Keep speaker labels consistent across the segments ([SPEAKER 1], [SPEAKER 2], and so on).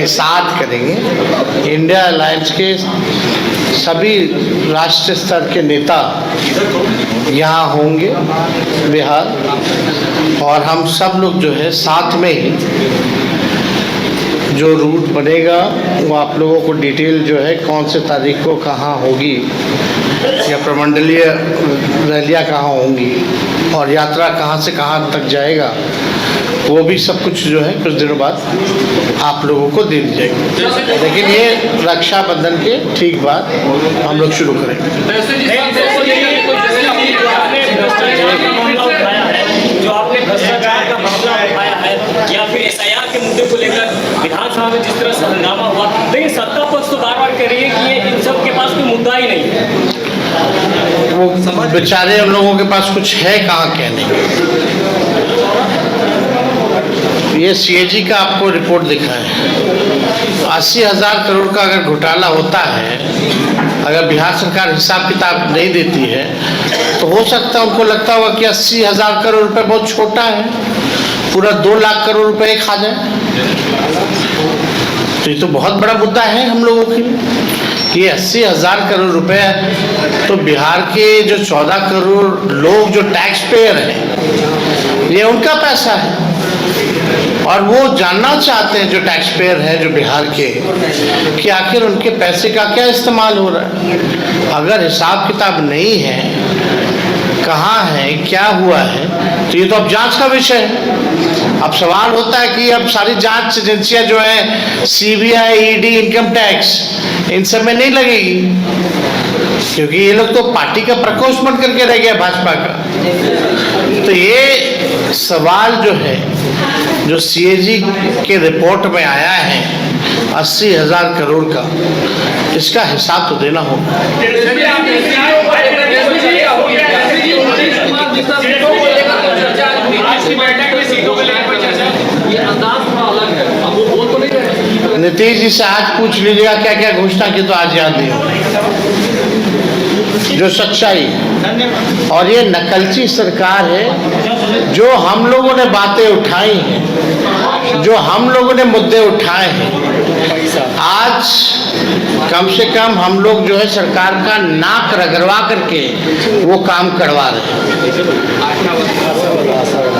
[SPEAKER 1] करेंगे, साथ करेंगे। इंडिया अलायंस के सभी राष्ट्रीय स्तर के नेता यहाँ होंगे बिहार, और हम सब लोग जो है साथ में ही जो रूट बनेगा वो आप लोगों को डिटेल जो है कौन से तारीख को कहाँ होगी या प्रमंडलीय रैलियाँ कहाँ होंगी और यात्रा कहाँ से कहाँ तक जाएगा, वो भी सब कुछ जो है कुछ दिनों बाद आप लोगों को दे दी जाएगी। लेकिन ये रक्षाबंधन के ठीक बाद हम लोग शुरू करेंगे।
[SPEAKER 2] जो आपने भ्रष्टाचार का मामला उठाया है या फिर एसआईआर के मुद्दे को लेकर विधानसभा में जिस तरह से हंगामा हुआ, लेकिन सत्ता पक्ष तो बार बार कह रही है कि ये इन सब के पास कोई मुद्दा ही नहीं है।
[SPEAKER 1] वो बेचारे उन लोगों के पास कुछ है कहाँ कहने। ये सीएजी का आपको रिपोर्ट दिखा है, 80,000 करोड़ का अगर घोटाला होता है, अगर बिहार सरकार हिसाब किताब नहीं देती है तो हो सकता है उनको लगता होगा कि 80,000 करोड़ रुपए बहुत छोटा है, पूरा 2 लाख करोड़ रुपए खा जाए। तो ये तो बहुत बड़ा मुद्दा है हम लोगों के लिए। ये 80,000 करोड़ रुपए तो बिहार के जो 14 करोड़ लोग जो टैक्स पेयर हैं, ये उनका पैसा है, और वो जानना चाहते हैं जो टैक्स पेयर है जो बिहार के, कि आखिर उनके पैसे का क्या इस्तेमाल हो रहा है। अगर हिसाब किताब नहीं है, कहाँ है, क्या हुआ है, तो ये तो अब जांच का विषय है। अब सवाल होता है कि अब सारी जांच एजेंसियां जो है सीबीआई, ईडी, इनकम टैक्स, इन सब में नहीं लगेगी, क्योंकि ये लोग तो पार्टी का प्रकोष्ठ बन करके रह गया भाजपा का। तो ये सवाल जो है जो सीएजी के रिपोर्ट में आया है 80,000 करोड़ का, इसका हिसाब तो देना होगा। नीतीश जी से आज पूछ लीजिएगा क्या क्या घोषणा की, तो आज याद नहीं होगा जो सच्चाई। और ये नकलची सरकार है, जो हम लोगों ने बातें उठाई हैं, जो हम लोगों ने मुद्दे उठाए हैं, आज कम से कम हम लोग जो है सरकार का नाक रगड़वा करके वो काम करवा रहे हैं।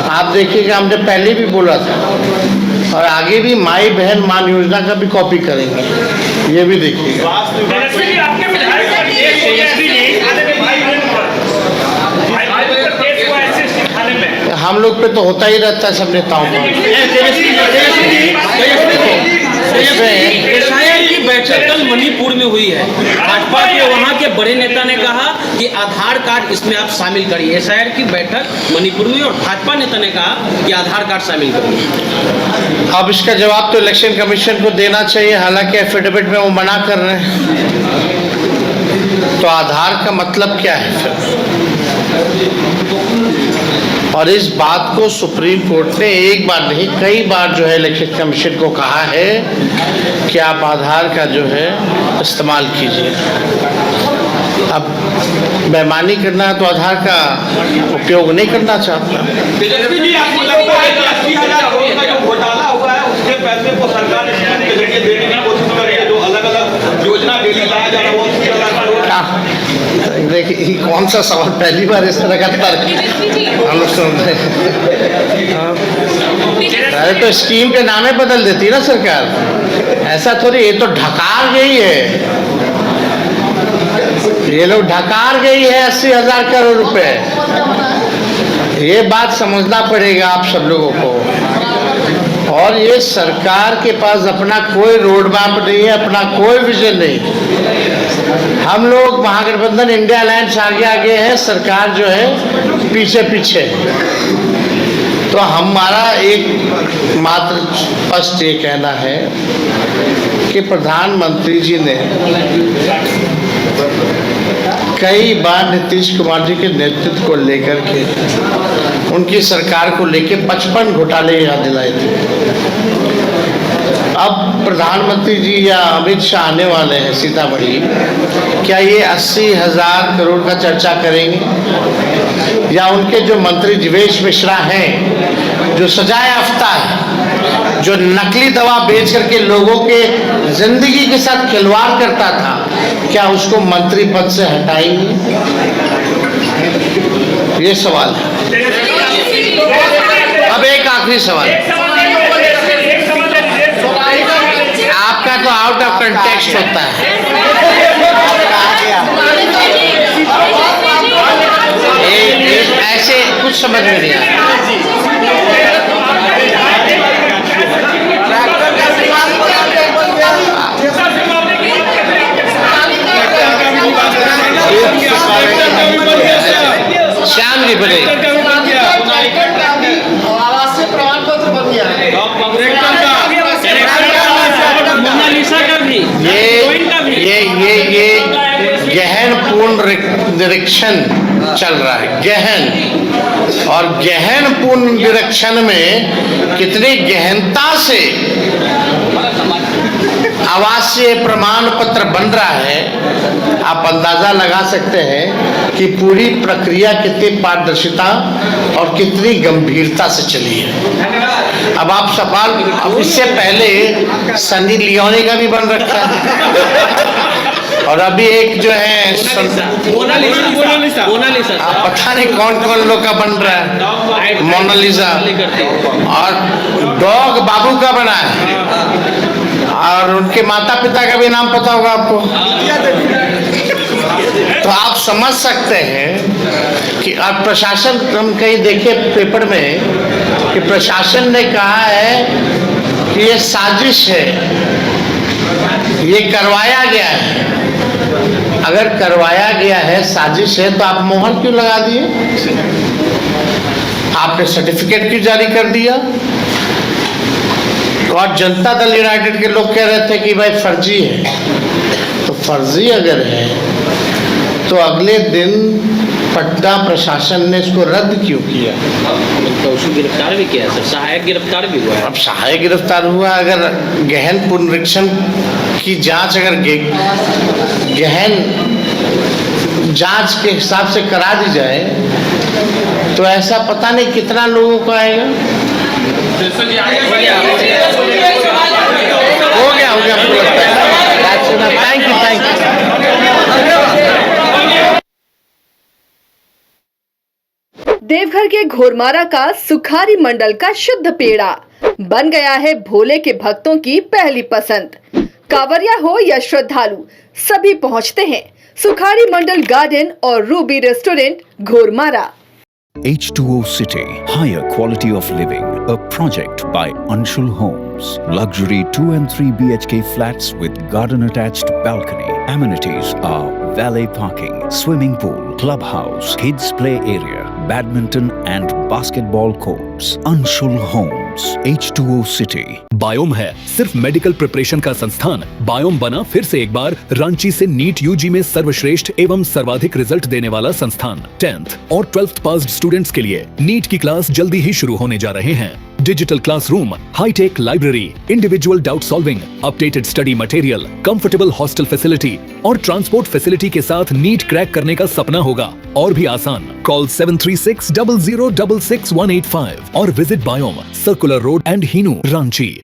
[SPEAKER 1] आप देखिएगा, हमने पहले भी बोला था और आगे भी माई बहन मान योजना का भी कॉपी करेंगे, ये भी देखिएगा। हम लोग पे तो होता ही रहता है सब नेताओं में।
[SPEAKER 3] एसआईआर की बैठक कल मणिपुर में हुई है, भाजपा के वहाँ के बड़े नेता ने कहा कि आधार कार्ड इसमें आप शामिल करिए। एसआईआर की बैठक मणिपुर में, और भाजपा नेता ने कहा कि आधार कार्ड शामिल करिए।
[SPEAKER 1] अब इसका जवाब तो इलेक्शन कमीशन को देना चाहिए, हालांकि एफिडेविट में वो मना कर रहे हैं। तो आधार का मतलब क्या है फिर? और इस बात को सुप्रीम कोर्ट ने एक बार नहीं कई बार जो है इलेक्शन कमीशन को कहा है कि आप आधार का जो है इस्तेमाल कीजिए। अब बेईमानी करना है तो आधार का उपयोग नहीं करना चाहता।
[SPEAKER 4] घोटाला हुआ है उसके पैसे को सरकार के जरिए देने की कोशिश कर रही है, जो अलग अलग योजना डेली लाया जा रहा है वो
[SPEAKER 1] देखिए कौन सा सवाल, पहली बार इस तरह का तर्क हम लोग सुन रहे हैं। अरे तो स्कीम के नामे बदल देती ना सरकार, ऐसा थोड़ी। ये तो ढकार गई है, ये लोग ढकार गई है 80,000 करोड़ रुपए। ये बात समझना पड़ेगा आप सब लोगों को। और ये सरकार के पास अपना कोई रोड मैप नहीं है, अपना कोई विजन नहीं। हम लोग महागठबंधन इंडिया अलायंस आगे आगे है, सरकार जो है पीछे पीछे। तो हमारा एक मात्र स्पष्ट ये कहना है कि प्रधानमंत्री जी ने कई बार नीतीश कुमार जी के नेतृत्व को लेकर के, उनकी सरकार को लेकर 55 घोटाले याद दिलाए थे। अब प्रधानमंत्री जी या अमित शाह आने वाले हैं सीतामढ़ी, क्या ये 80,000 करोड़ का चर्चा करेंगे, या उनके जो मंत्री जीवेश मिश्रा हैं जो सजा याफ्ता है, जो नकली दवा बेच करके लोगों के जिंदगी के साथ खिलवाड़ करता था, क्या उसको मंत्री पद से हटाएंगे? ये सवाल है। अब एक आखिरी सवाल, आपका तो आउट ऑफ कंटेक्स्ट होता है। ऐसे कुछ समझ में नहीं आता। श्याम जी बोले,
[SPEAKER 5] आवासीय प्रमाण पत्र बन गया है।
[SPEAKER 3] मोनालिसा का भी,
[SPEAKER 1] ये गहन पूर्ण निरीक्षण चल रहा है, गहन। और गहन पूर्ण निरीक्षण में कितनी गहनता से आवासीय प्रमाण पत्र बन रहा है, आप अंदाजा लगा सकते हैं कि पूरी प्रक्रिया कितनी पारदर्शिता और कितनी गंभीरता से चली है। अब आप सवाल, अब इससे पहले सनी लियोनी का भी बन रखा है, और अभी एक जो है
[SPEAKER 3] मोनालिसा
[SPEAKER 1] आप पता नहीं कौन कौन लोग का बन रहा है, मोनालिसा, और डॉग बाबू का बना है, और उनके माता पिता का भी नाम पता होगा आपको। तो आप समझ सकते हैं कि अब प्रशासन, हम कहीं देखे पेपर में कि प्रशासन ने कहा है कि ये साजिश है, ये करवाया गया है। अगर करवाया गया है, साजिश है, तो आप मोहर क्यों लगा दिए? आपने सर्टिफिकेट क्यों जारी कर दिया? और जनता दल यूनाइटेड के लोग कह रहे थे कि भाई फर्जी है। तो फर्जी अगर है तो अगले दिन पटना प्रशासन ने इसको रद्द क्यों किया?
[SPEAKER 3] तो उसको गिरफ्तार भी किया सर, सहायक गिरफ्तार भी हुआ है।
[SPEAKER 1] अब सहायक गिरफ्तार हुआ, अगर गहन पुनरीक्षण की जांच अगर गहन जांच के हिसाब से करा दी जाए तो ऐसा पता नहीं कितना लोगों को आएगा। हो गया हमको लगता है। Thank you.
[SPEAKER 6] देवघर के घोरमारा का सुखारी मंडल का शुद्ध पेड़ा बन गया है भोले के भक्तों की पहली पसंद। कांवरिया हो या श्रद्धालु, सभी पहुंचते हैं सुखारी मंडल गार्डन और Ruby restaurant Ghoramara.
[SPEAKER 7] H2O City, higher quality of living, a project by Anshul Homes. Luxury 2 and 3 BHK flats with garden attached balcony. Amenities are valet parking, swimming pool, clubhouse, kids play area, badminton and basketball courts. Anshul Homes, H2O City.
[SPEAKER 8] Biome है सिर्फ medical preparation का संस्थान। Biome बना फिर से एक बार रांची से NEET UG में सर्वश्रेष्ठ एवं सर्वाधिक रिजल्ट देने वाला संस्थान। 10th और 12th पास्ड स्टूडेंट्स के लिए नीट की क्लास जल्दी ही शुरू होने जा रहे हैं। Digital classroom, hitech library, individual doubt solving, updated study material, comfortable hostel facility और ट्रांसपोर्ट फैसिलिटी के साथ नीट क्रैक करने का सपना होगा और भी आसान। कॉल 73600666185 और विजिट बायोम, circular road and Hinoo, Ranchi.